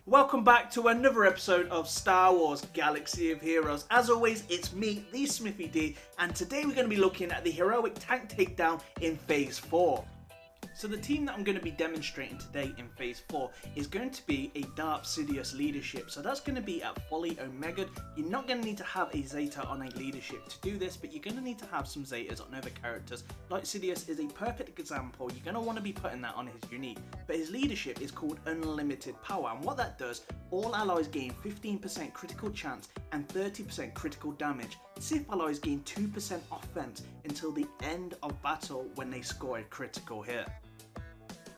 Welcome back to another episode of Star Wars Galaxy of Heroes. As always, it's me, thesmithied, and today we're going to be looking at the heroic tank takedown in Phase 4. So the team that I'm going to be demonstrating today in Phase 4 is going to be a Darth Sidious leadership. So that's going to be at fully Omega. You're not going to need to have a Zeta on a leadership to do this, but you're going to need to have some Zetas on other characters. Like Sidious is a perfect example. You're going to want to be putting that on his unique. But his leadership is called Unlimited Power, and what that does, all allies gain 15% critical chance and 30% critical damage. Sith allies gain 2% offense until the end of battle when they score a critical hit.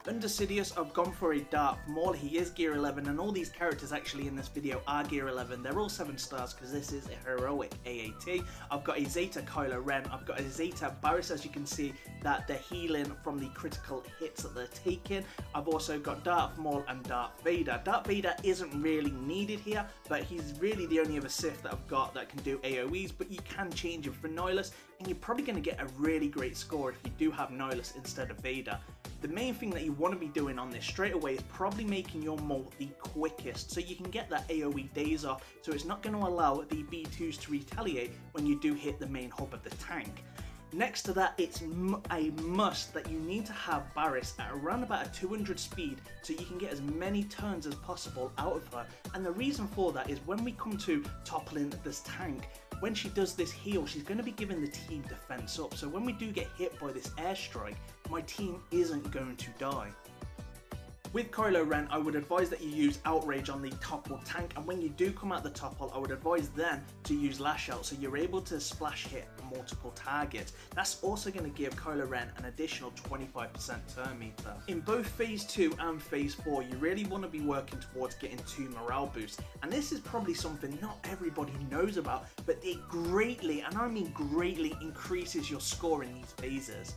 Under Sidious, I've gone for a Darth Maul. He is Gear 11, and all these characters actually in this video are Gear 11. They're all 7 stars because this is a heroic AAT. I've got a Zeta Kylo Ren. I've got a Zeta Barriss, as you can see that they're healing from the critical hits that they're taking. I've also got Darth Maul and Darth Vader. Darth Vader isn't really needed here, but he's really the only other Sith that I've got that can do AoEs, but you can change him for Nihilus, and you're probably going to get a really great score if you do have Nihilus instead of Vader. The main thing that you want to be doing on this straight away is probably making your Maul the quickest so you can get that AoE days off, so it's not going to allow the B2s to retaliate when you do hit the main hub of the tank. Next to that, it's a must that you need to have Barriss at around about a 200 speed so you can get as many turns as possible out of her. And the reason for that is when we come to toppling this tank, when she does this heal, she's going to be giving the team defense up. So when we do get hit by this airstrike, my team isn't going to die. With Kylo Ren, I would advise that you use Outrage on the toppled tank, and when you do come out the topple, I would advise then to use Lash Out so you're able to splash hit multiple targets. That's also going to give Kylo Ren an additional 25% turn meter. In both Phase 2 and Phase 4, you really want to be working towards getting 2 morale boosts, and this is probably something not everybody knows about, but it greatly, and I mean greatly, increases your score in these phases.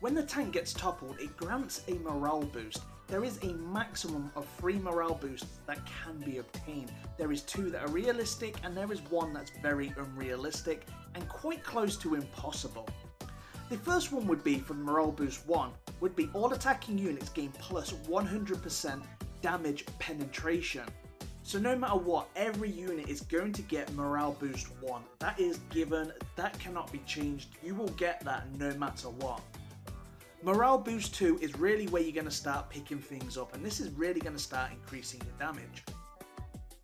When the tank gets toppled, it grants a morale boost. There is a maximum of 3 morale boosts that can be obtained. There is 2 that are realistic, and there is 1 that's very unrealistic and quite close to impossible. The first one would be for morale boost 1, would be all attacking units gain plus 100% damage penetration. So no matter what, every unit is going to get morale boost 1. That is given, that cannot be changed. You will get that no matter what. Morale boost 2 is really where you're going to start picking things up, and this is really going to start increasing your damage.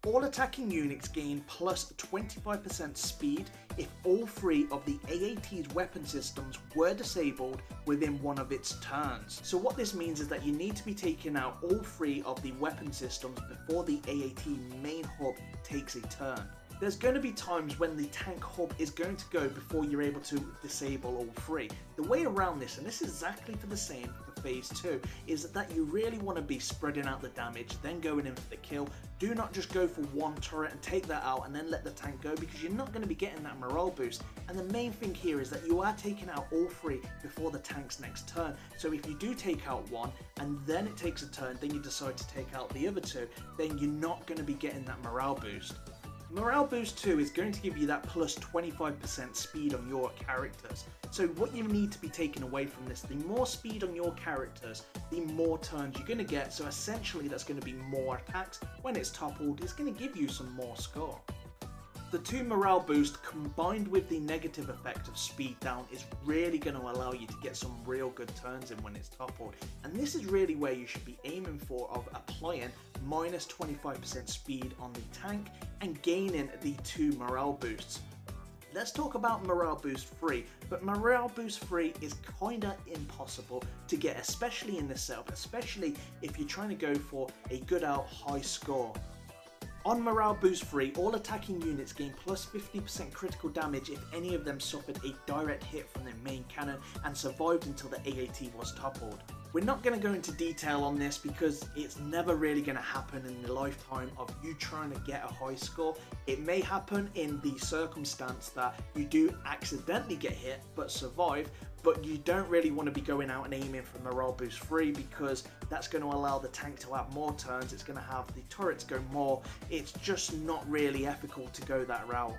All attacking units gain plus 25% speed if all 3 of the AAT's weapon systems were disabled within one of its turns. So what this means is that you need to be taking out all 3 of the weapon systems before the AAT main hub takes a turn. There's going to be times when the tank hub is going to go before you're able to disable all 3. The way around this, and this is exactly for the same for Phase 2, is that you really want to be spreading out the damage, then going in for the kill. Do not just go for one turret and take that out and then let the tank go, because you're not going to be getting that morale boost. And the main thing here is that you are taking out all 3 before the tank's next turn. So if you do take out one and then it takes a turn, then you decide to take out the other 2, then you're not going to be getting that morale boost. Morale boost 2 is going to give you that plus 25% speed on your characters. So what you need to be taking away from this, the more speed on your characters, the more turns you're going to get. So essentially that's going to be more attacks. When it's toppled, it's going to give you some more score. The 2 morale boost combined with the negative effect of speed down is really going to allow you to get some real good turns in when it's toppled. And this is really where you should be aiming for, of applying minus 25% speed on the tank and gaining the 2 morale boosts. Let's talk about morale boost 3, but morale boost 3 is kinda impossible to get, especially in this setup, especially if you're trying to go for a good out high score. On Morale Boost 3, all attacking units gain plus 50% critical damage if any of them suffered a direct hit from their main cannon and survived until the AAT was toppled. We're not going to go into detail on this because it's never really going to happen in the lifetime of you trying to get a high score. It may happen in the circumstance that you do accidentally get hit but survive, but you don't really want to be going out and aiming for Morale Boost 3 because that's going to allow the tank to have more turns, it's going to have the turrets go more. It's just not really ethical to go that route.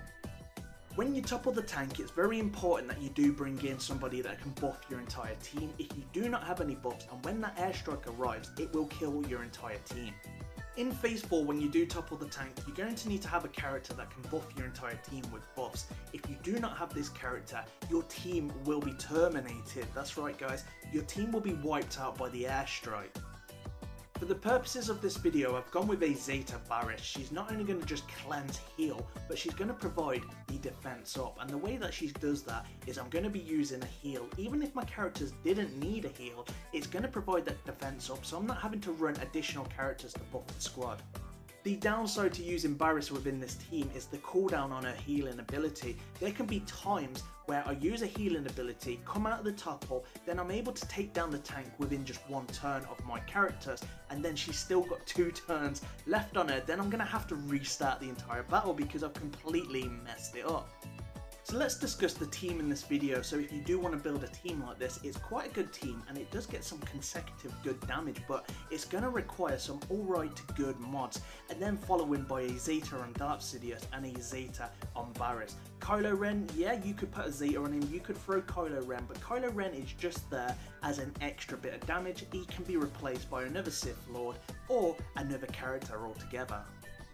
When you topple the tank, it's very important that you do bring in somebody that can buff your entire team if you do not have any buffs, and when that airstrike arrives, it will kill your entire team. In Phase 4, when you do topple the tank, you're going to need to have a character that can buff your entire team with buffs. If you do not have this character, your team will be terminated. That's right guys, your team will be wiped out by the airstrike. For the purposes of this video, I've gone with a Zeta Barriss. She's not only going to just cleanse heal, but she's going to provide the defense up. And the way that she does that is I'm going to be using a heal. Even if my characters didn't need a heal, it's going to provide that defense up, so I'm not having to run additional characters to buff the squad. The downside to using Barriss within this team is the cooldown on her healing ability. There can be times where I use a healing ability, come out of the topple, then I'm able to take down the tank within just one turn of my characters, and then she's still got 2 turns left on her. Then I'm going to have to restart the entire battle because I've completely messed it up. So let's discuss the team in this video. So if you do want to build a team like this, it's quite a good team and it does get some consecutive good damage, but it's going to require some alright to good mods, and then following by a Zeta on Darth Sidious and a Zeta on Barriss. Kylo Ren, yeah, you could put a Zeta on him, you could throw Kylo Ren, but Kylo Ren is just there as an extra bit of damage. He can be replaced by another Sith Lord or another character altogether.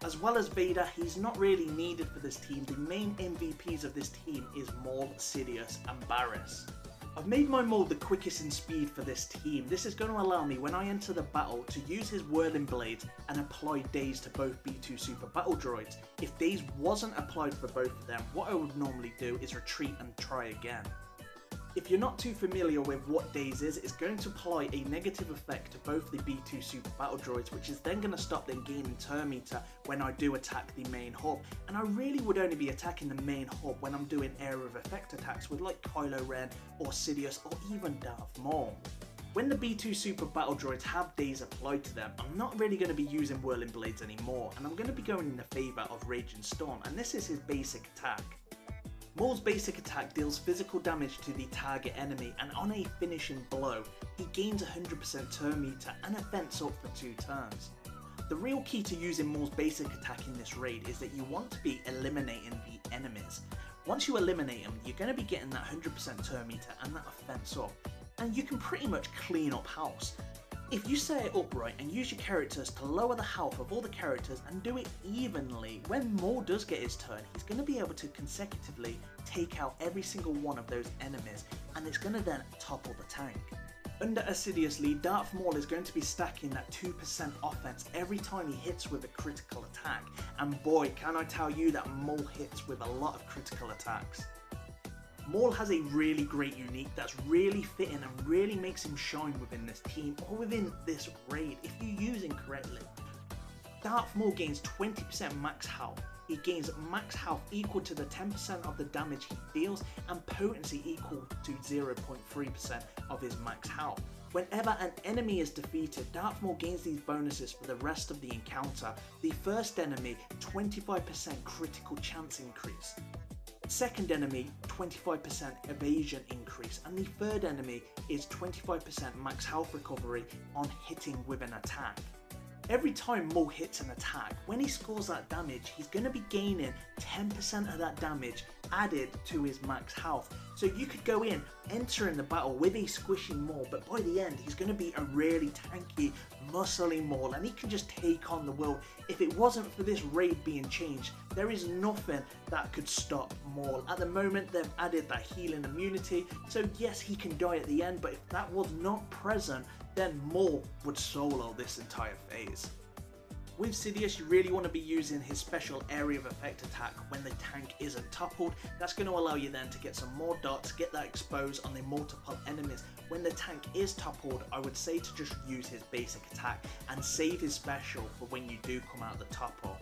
As well as Vader, he's not really needed for this team. The main MVPs of this team is Maul, Sidious and Barriss. I've made my Maul the quickest in speed for this team. This is going to allow me, when I enter the battle, to use his whirling blades and apply daze to both B2 super battle droids. If daze wasn't applied for both of them, what I would normally do is retreat and try again. If you're not too familiar with what daze is, it's going to apply a negative effect to both the B2 super battle droids, which is then going to stop them gaining turn meter when I do attack the main hub. And I really would only be attacking the main hub when I'm doing area of effect attacks with like Kylo Ren or Sidious or even Darth Maul. When the B2 super battle droids have daze applied to them, I'm not really going to be using whirling blades anymore, and I'm going to be going in the favour of Raging Storm, and this is his basic attack. Maul's basic attack deals physical damage to the target enemy, and on a finishing blow, he gains 100% turn meter and a fence up for 2 turns. The real key to using Maul's basic attack in this raid is that you want to be eliminating the enemies. Once you eliminate them, you're going to be getting that 100% turn meter and that offense up, and you can pretty much clean up house. If you set it up right and use your characters to lower the health of all the characters and do it evenly, when Maul does get his turn, he's going to be able to consecutively take out every single one of those enemies, and it's going to then topple the tank. Under a Sidious lead, Darth Maul is going to be stacking that 2% offense every time he hits with a critical attack, and boy can I tell you that Maul hits with a lot of critical attacks. Maul has a really great unique that's really fitting and really makes him shine within this team or within this raid if you use him correctly. Darth Maul gains 20% max health. He gains max health equal to the 10% of the damage he deals and potency equal to 0.3% of his max health. Whenever an enemy is defeated, Darth Maul gains these bonuses for the rest of the encounter. The first enemy, 25% critical chance increase. Second enemy, 25% evasion increase, and the third enemy is 25% max health recovery on hitting with an attack. Every time Maul hits an attack, when he scores that damage, he's going to be gaining 10% of that damage added to his max health. So you could go in, entering the battle with a squishy Maul, but by the end he's going to be a really tanky, muscly Maul, and he can just take on the world. If it wasn't for this raid being changed, there is nothing that could stop Maul. At the moment they've added that healing immunity, so yes, he can die at the end, but if that was not present, then Maul would solo this entire phase. With Sidious, you really want to be using his special area of effect attack when the tank isn't toppled. That's going to allow you then to get some more dots, get that exposed on the multiple enemies. When the tank is toppled, I would say to just use his basic attack and save his special for when you do come out of the topple.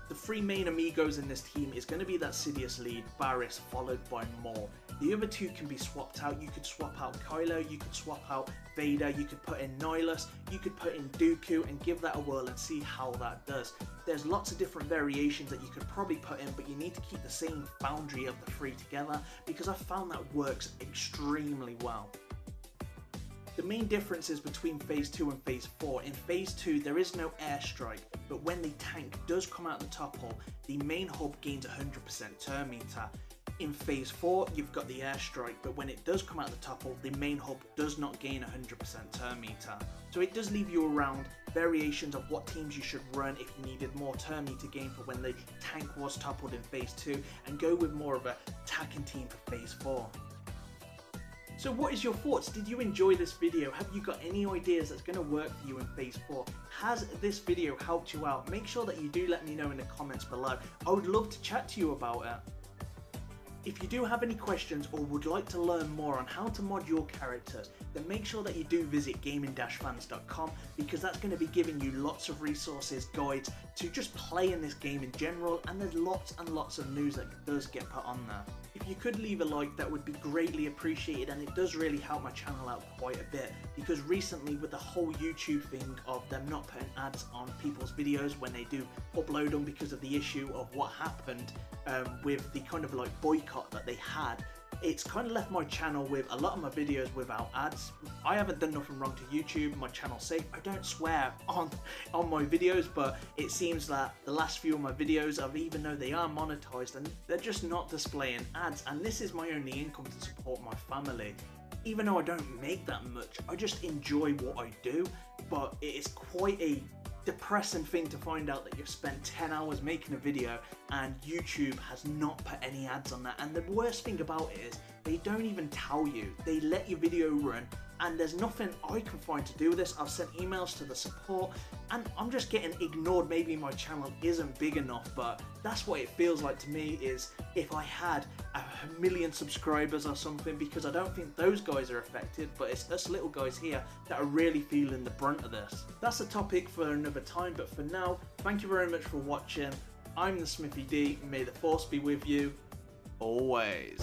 The 3 main amigos in this team is going to be that Sidious lead, Barriss, followed by Maul. The other 2 can be swapped out. You could swap out Kylo, you could swap out Vader, you could put in Nihilus, you could put in Dooku and give that a whirl and see how that does. There's lots of different variations that you could probably put in, but you need to keep the same boundary of the 3 together because I found that works extremely well. The main differences between Phase 2 and Phase 4, in Phase 2 there is no airstrike, but when the tank does come out the topple, the main hub gains 100% turn meter. In Phase 4 you've got the airstrike, but when it does come out the topple, the main hub does not gain 100% turn meter. So it does leave you around variations of what teams you should run if you needed more turn meter gain for when the tank was toppled in phase 2, and go with more of a attacking team for phase 4. So what is your thoughts? Did you enjoy this video? Have you got any ideas that's going to work for you in phase 4? Has this video helped you out? Make sure that you do let me know in the comments below. I would love to chat to you about it. If you do have any questions or would like to learn more on how to mod your characters, then make sure that you do visit gaming-fans.com, because that's going to be giving you lots of resources, guides to just play in this game in general, and there's lots and lots of news that does get put on there. If you could leave a like, that would be greatly appreciated, and it does really help my channel out quite a bit, because recently with the whole YouTube thing of them not putting ads on people's videos when they do upload them because of the issue of what happened with the kind of like boycott that they had, it's kind of left my channel with a lot of my videos without ads. I haven't done nothing wrong to YouTube, my channel's safe. I don't swear on my videos, but it seems that the last few of my videos, even though they are monetized, and they're just not displaying ads, and this is my only income to support my family. Even though I don't make that much, I just enjoy what I do, but it is quite a depressing thing to find out that you've spent 10 hours making a video and YouTube has not put any ads on that. And the worst thing about it is they don't even tell you. They let your video run and there's nothing I can find to do with this. I've sent emails to the support and I'm just getting ignored. Maybe my channel isn't big enough, but that's what it feels like to me, is if I had 1 million subscribers or something, because I don't think those guys are affected, but it's us little guys here that are really feeling the brunt of this. That's a topic for another time, but for now, thank you very much for watching. I'm the Smithy D, may the force be with you always.